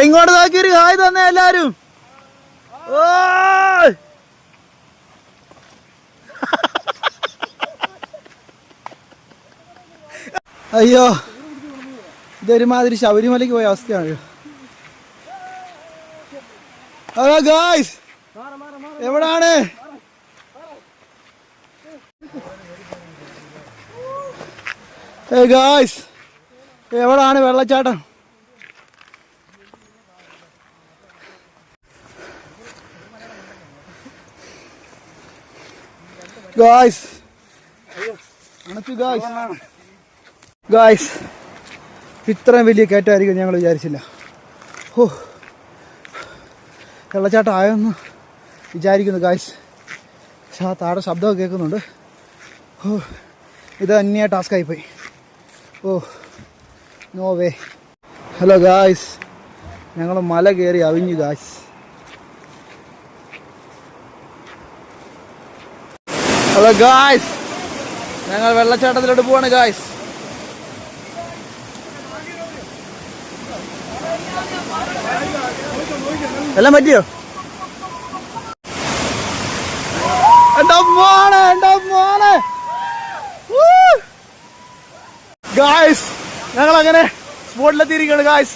എങ്ങോട്ട് നോക്കിയൊരു ഹായ് തന്നെ എല്ലാരും. അയ്യോ, ഇതൊരുമാതിരി ശബരിമലയ്ക്ക് പോയ അവസ്ഥയാണ്. ഹലോ ഗായ്സ്, എവിടാണ്? ഗായ്സ്, എവിടാണ് വെള്ളച്ചാട്ടം? ഗായ്സ്, ഗായ്സ്, ഇത്രയും വലിയ കയറ്റമായിരിക്കും ഞങ്ങൾ വിചാരിച്ചില്ല. ഓ, വെള്ളച്ചാട്ടം ആയെന്ന് വിചാരിക്കുന്നു ഗായ്സ്. പക്ഷെ ആ താഴെ ശബ്ദമൊക്കെ കേൾക്കുന്നുണ്ട്. ഓ, ഇത് തന്നെയാ ടാസ്ക്കായിപ്പോയി. ഓ, നോ വേ. ഹലോ ഗായ്സ്, ഞങ്ങൾ മല കയറി അവിഞ്ഞു ഗായ്സ്. ഹലോ ഗായ്സ്, ഞങ്ങൾ വെള്ളച്ചാട്ടത്തിലോട്ട് പോവാണ് ഗായ്സ്. എല്ലാം പറ്റിയോ? എന്റെ മോനെ ഗായ്സ്, ഞങ്ങൾ അങ്ങനെ സ്പോട്ടിലെത്തിയിരിക്കുകയാണ് ഗായ്സ്.